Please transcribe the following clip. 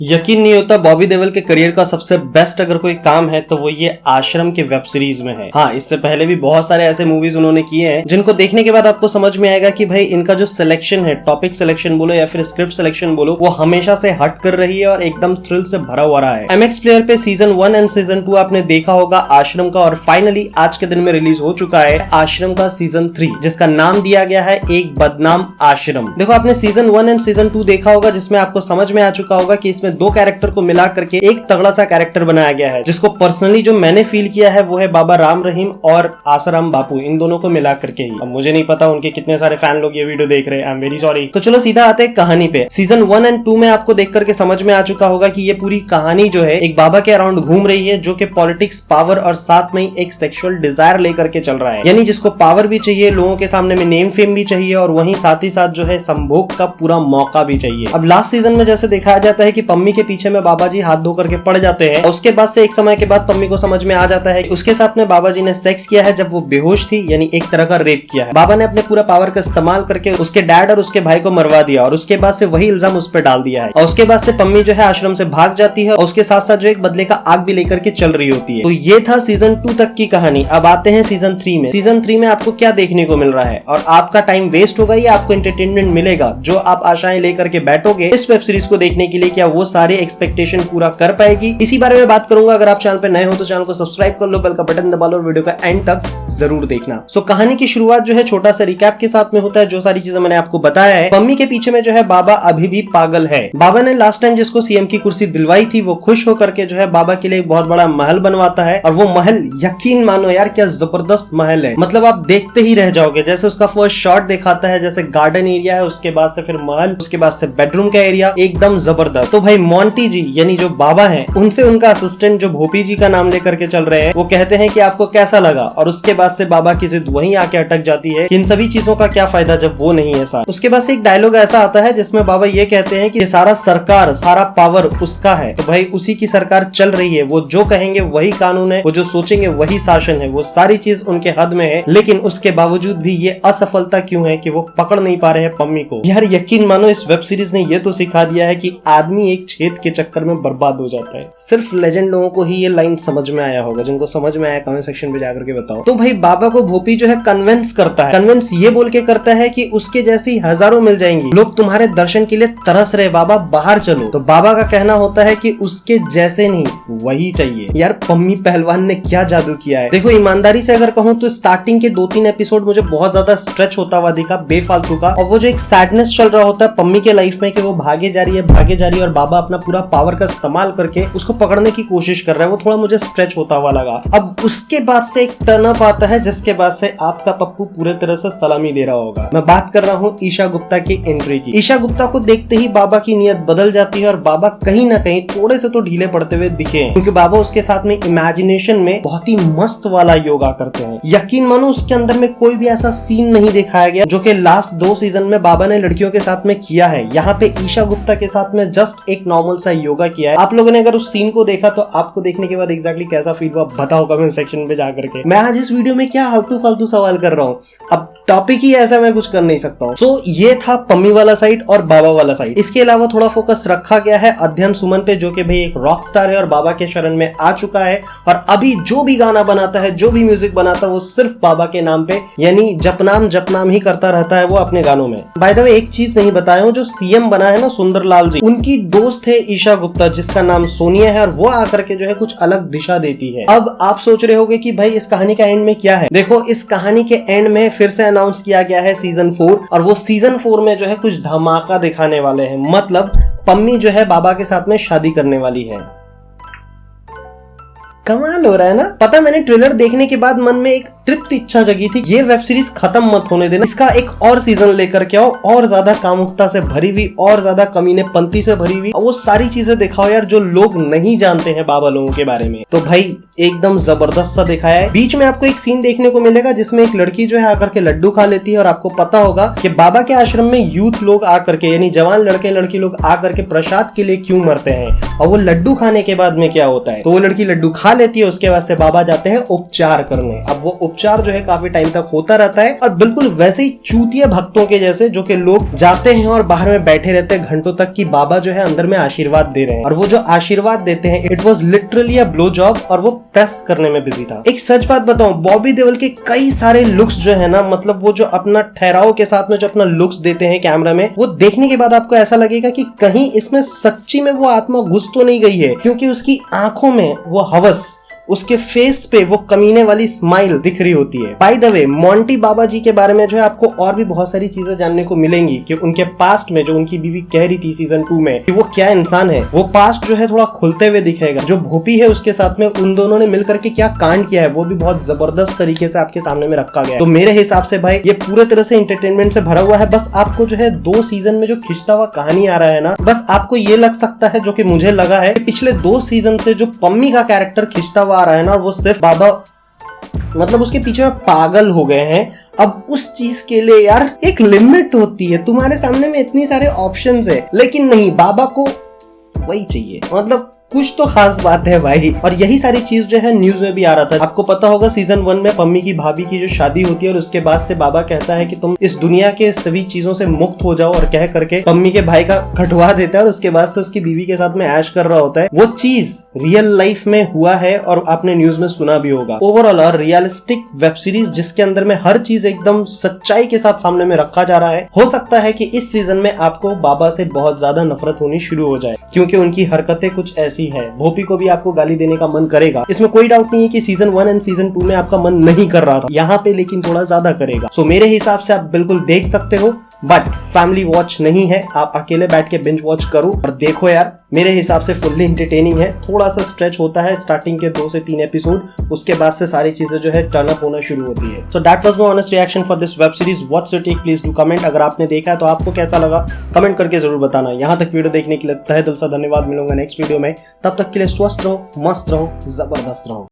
यकीन नहीं होता बॉबी देओल के करियर का सबसे बेस्ट अगर कोई काम है तो वो ये आश्रम के वेब सीरीज में है। हाँ, इससे पहले भी बहुत सारे ऐसे मूवीज उन्होंने किए हैं जिनको देखने के बाद आपको समझ में आएगा कि भाई इनका जो सिलेक्शन है, टॉपिक सिलेक्शन बोलो या फिर स्क्रिप्ट सिलेक्शन बोलो, वो हमेशा से हट कर रही है और एकदम थ्रिल से भरा हुआ रहा है। MX प्लेयर पे सीजन 1 एंड सीजन 2 आपने देखा होगा आश्रम का, और फाइनली आज के दिन में रिलीज हो चुका है आश्रम का सीजन 3, जिसका नाम दिया गया है एक बदनाम आश्रम। देखो, आपने सीजन 1 एंड सीजन 2 देखा होगा जिसमें आपको समझ में आ चुका होगा कि इसमें दो कैरेक्टर को मिला करके एक तगड़ा सा कैरेक्टर बनाया गया है, जिसको पर्सनली जो मैंने फील किया है वो है बाबा राम रहीम और आसाराम बापू, इन दोनों को मिला करके ही। अब मुझे नहीं पता उनके कितने सारे फैन लोग ये वीडियो देख रहे हैं, आई एम वेरी सॉरी। तो चलो सीधा आते हैं कहानी पे। सीजन 1 एंड 2 में आपको देख करके समझ में आ चुका होगा कि ये पूरी कहानी जो है एक बाबा के अराउंड घूम रही है, जो कि पॉलिटिक्स, पावर और साथ में एक सेक्सुअल डिजायर लेकर के चल रहा है। यानी जिसको पावर भी चाहिए, लोगों के सामने में नेम फेम भी चाहिए, और वहीं साथ ही साथ जो है संभोग का पूरा मौका भी चाहिए। अब लास्ट सीजन में जैसे दिखाया जाता है कि पम्मी के पीछे में बाबा जी हाथ धो करके पड़ जाते हैं, उसके बाद से एक समय के बाद पम्मी को समझ में आ जाता है कि उसके साथ में बाबा जी ने सेक्स किया है जब वो बेहोश थी, यानी एक तरह का रेप किया है। बाबा ने अपने पूरा पावर का इस्तेमाल करके उसके डैड और उसके भाई को मरवा दिया, और उसके बाद से वही इल्जाम उस पर डाल दिया है। और उसके बाद से पम्मी जो है आश्रम से भाग जाती है, और उसके साथ साथ जो एक बदले का आग भी लेकर के चल रही होती है। तो ये था सीजन 2 तक की कहानी। अब आते हैं सीजन 3 में। सीजन 3 में आपको क्या देखने को मिल रहा है, और आपका टाइम वेस्ट होगा या आपको एंटरटेनमेंट मिलेगा? जो आप आशाएं लेकर के बैठोगे इस वेब सीरीज को देखने के लिए, क्या वो सारे एक्सपेक्टेशन पूरा कर पाएगी? इसी बारे में बात करूंगा। अगर आप चैनल पे नए हो तो चैनल को सब्सक्राइब कर लो, बेल का बटन दबा लो और वीडियो का एंड तक जरूर देखना। सो कहानी की शुरुआत जो है छोटा सा रिकैप के साथ में होता है। जो सारी चीजें मैंने आपको बताया है, पम्मी के पीछे में जो है बाबा अभी भी पागल है। बाबा ने लास्ट टाइम जिसको सीएम की कुर्सी दिलवाई थी, वो खुश होकर के जो है बाबा के लिए एक बहुत बड़ा महल बनवाता है, और वो महल यकीन मानो यार क्या जबरदस्त महल है। मतलब आप देखते ही रह जाओगे। जैसे उसका फर्स्ट शॉट दिखाता है, जैसे गार्डन एरिया है, उसके बाद से फिर महल, उसके बाद से बेडरूम का एरिया, एकदम जबरदस्त। तो भाई मोंटी जी यानी जो बाबा है, उनसे उनका असिस्टेंट जो भोपी जी का नाम लेकर के चल रहे हैं, वो कहते हैं कि आपको कैसा लगा, और उसके बाद से बाबा की जिद वहीं आके अटक जाती है कि इन सभी चीजों का क्या फायदा जब वो नहीं है साथ। उसके बाद से एक डायलॉग ऐसा आता है जिसमें बाबा ये कहते हैं कि सारा सरकार, सारा पावर उसका है, तो भाई उसी की सरकार चल रही है, वो जो कहेंगे वही कानून है, वो जो सोचेंगे वही शासन है, वो सारी चीज उनके हद में है। लेकिन उसके बावजूद भी ये असफलता क्यों है कि वो पकड़ नहीं पा रहे हैं पम्मी को? यार यकीन मानो इस वेब सीरीज ने ये तो सिखा दिया है कि आदमी एक छेद के चक्कर में बर्बाद हो जाता है। सिर्फ लेजेंड लोगों को ही ये लाइन समझ में आया होगा। जिनको समझ में आया कमेंट सेक्शन में जाकर के बताओ। तो भाई बाबा को भोपी जो है कन्विंस करता है, कन्विंस ये बोल के करता है कि उसके जैसी हजारों मिल जाएंगी, लोग तुम्हारे दर्शन के लिए तरस रहे, बाबा बाहर चलो। तो बाबा का कहना होता है कि उसके जैसे नहीं, वही चाहिए। यार पम्मी पहलवान ने क्या जादू किया है। देखो ईमानदारी से अगर कहूँ तो स्टार्टिंग के 2-3 एपिसोड मुझे बहुत ज्यादा स्ट्रेच होता हुआ दिखा, बेफालतू का। और वो जो एक सैडनेस चल रहा होता है पम्मी के लाइफ में कि वो भागे जा रही है और बाबा अपना पूरा पावर का इस्तेमाल करके उसको पकड़ने की कोशिश कर रहा है, वो थोड़ा मुझे स्ट्रेच होता हुआ लगा। अब उसके बाद से एक टर्न अप आता है जिसके बाद से आपका पप्पू पूरे तरह से सलामी दे रहा होगा। मैं बात कर रहा हूँ ईशा गुप्ता की एंट्री की। ईशा गुप्ता को देखते ही बाबा की नीयत बदल जाती है, और बाबा कहीं ना कहीं थोड़े से तो ढीले पड़ते हुए दिखे हैं, क्योंकि बाबा उसके साथ में इमेजिनेशन में बहुत ही मस्त वाला योगा करते हैं। यकीन मानो उसके अंदर में कोई भी ऐसा सीन नहीं दिखाया गया जो कि लास्ट 2 सीजन में बाबा ने लड़कियों के साथ में किया है। यहाँ पे ईशा गुप्ता के साथ में जस्ट एक नॉर्मल सा योगा किया है। आप लोगों ने अगर उस सीन को देखा तो आपको देखने के बाद एग्जैक्टली कैसा फील हुआ बताओ कमेंट सेक्शन पे जाकर के। मैं आज इस वीडियो में क्या फालतू फालतू सवाल कर रहा हूँ, अब टॉपिक ही ऐसा, मैं कुछ कर नहीं सकता हूँ। सो ये था पम्मी वाला साइड और बाबा वाला साइड। इसके अलावा थोड़ा फोकस रखा गया है अध्ययन सुमन पे, जो कि भाई एक रॉक स्टार है और बाबा के शरण में आ चुका है, और अभी जो भी गाना बनाता है, जो भी म्यूजिक बनाता है, वो सिर्फ बाबा के नाम पे, यानी जपनाम ही करता रहता है वो अपने गानों में। बाय द वे एक चीज नहीं बताया हूँ, जो सीएम बना है ना सुंदरलाल जी, उनकी दोस्त है ईशा गुप्ता जिसका नाम सोनिया है, और वो आकर के जो है कुछ अलग दिशा देती है। अब आप सोच रहे होगे कि भाई इस कहानी का एंड में क्या है। देखो इस कहानी के एंड में फिर से अनाउंस किया गया है सीजन 4, और वो सीजन 4 में जो है कुछ धमाका दिखाने वाले हैं। मतलब पम्मी जो है बाबा के साथ में शादी करने वाली है। कमाल हो रहा है ना। पता मैंने ट्रेलर देखने के बाद मन में एक तृप्त इच्छा जगी थी, ये वेब सीरीज खत्म मत होने देना, इसका एक और सीजन लेकर के आओ, और ज्यादा कामुकता से भरी हुई, और ज्यादा कमीनेपंती से भरी हुई, वो सारी चीजें दिखाओ यार जो लोग नहीं जानते हैं बाबा लोगों के बारे में। तो भाई एकदम जबरदस्त सा दिखाया है। बीच में आपको एक सीन देखने को मिलेगा जिसमें एक लड़की जो है आकर के लड्डू खा लेती है, और आपको पता होगा कि बाबा के आश्रम में यूथ लोग आकर के, यानी जवान लड़के लड़की लोग आकर के प्रसाद के लिए क्यों मरते हैं, और वो लड्डू खाने के बाद में क्या होता है। तो वो लड़की लड्डू खा लेती है, उसके बाद से बाबा जाते हैं उपचार करने। अब वो उपचार जो है काफी टाइम तक होता रहता है, और बिल्कुल वैसे ही चूतिया भक्तों के जैसे जो कि लोग जाते हैं और बाहर में बैठे रहते हैं घंटों तक कि बाबा जो है अंदर में आशीर्वाद दे रहे हैं, और वो जो आशीर्वाद देते हैं it was literally a blow job, और वो प्रेस करने में बिजी था। एक सच बात बताऊं, बॉबी देओल के कई सारे लुक्स जो है ना, मतलब वो जो अपना ठहराव के साथ में जो अपना लुक्स देते हैं कैमरा में, वो देखने के बाद आपको ऐसा लगेगा कि कहीं इसमें सच्ची में वो आत्मा घुस तो नहीं गई है, क्योंकि उसकी आंखों में वो हवस, उसके फेस पे वो कमीने वाली स्माइल दिख रही होती है। बाय द वे, मोंटी बाबा जी के बारे में जो है आपको और भी बहुत सारी चीजें जानने को मिलेंगी कि उनके पास्ट में जो उनकी बीवी कह रही थी सीजन 2 में कि वो क्या इंसान है, वो पास्ट जो है थोड़ा खुलते हुए दिखेगा। जो भोपी है उसके साथ में उन दोनों ने मिलकर के क्या कांड किया है वो भी बहुत जबरदस्त तरीके से आपके सामने में रखा गया है। तो मेरे हिसाब से भाई ये पूरे तरह से एंटरटेनमेंट से भरा हुआ है। बस आपको जो है 2 सीजन में जो खिंचता हुआ कहानी आ रहा है ना, बस आपको ये लग सकता है, जो कि मुझे लगा है, कि पिछले 2 सीजन से जो पम्मी का कैरेक्टर खिंचता हुआ आ रहा है ना, वो सिर्फ बाबा मतलब उसके पीछे में पागल हो गए हैं। अब उस चीज के लिए यार एक लिमिट होती है, तुम्हारे सामने में इतनी सारे ऑप्शंस है, लेकिन नहीं, बाबा को वही चाहिए, मतलब कुछ तो खास बात है भाई। और यही सारी चीज जो है न्यूज में भी आ रहा था। आपको पता होगा सीजन 1 में पम्मी की भाभी की जो शादी होती है और उसके बाद से बाबा कहता है कि तुम इस दुनिया के सभी चीजों से मुक्त हो जाओ, और कह करके पम्मी के भाई का कटवा देता है और उसके बाद से उसकी बीवी के साथ में ऐश कर रहा होता है। वो चीज रियल लाइफ में हुआ है और आपने न्यूज में सुना भी होगा। ओवरऑल रियलिस्टिक वेब सीरीज जिसके अंदर में हर चीज एकदम सच्चाई के साथ सामने में रखा जा रहा है। हो सकता है कि इस सीजन में आपको बाबा से बहुत ज्यादा नफरत होनी शुरू हो जाए, क्योंकि उनकी हरकतें कुछ ऐसी है। भोपी को भी आपको गाली देने का मन करेगा, इसमें कोई डाउट नहीं है कि सीजन 1 एंड सीजन 2 में आपका मन नहीं कर रहा था, यहाँ पे लेकिन थोड़ा ज्यादा करेगा। सो मेरे हिसाब से आप बिल्कुल देख सकते हो, बट फैमिली वॉच नहीं है, आप अकेले बैठ के बिंज वॉच करो और देखो यार। मेरे हिसाब से फुल्ली एंटरटेनिंग है। थोड़ा सा स्ट्रेच होता है स्टार्टिंग के 2 से 3 एपिसोड, उसके बाद से सारी चीजें जो है टर्न अप होना शुरू होती है। So that was my honest reaction for this web series. What's your take, please do comment. अगर आपने देखा है तो आपको कैसा लगा कमेंट करके जरूर बताना। यहाँ तक वीडियो देखने के लिए तहे दिल से धन्यवाद। मिलूंगा नेक्स्ट वीडियो में, तब तक के लिए स्वस्थ रहो, मस्त रहो, जबरदस्त रहो।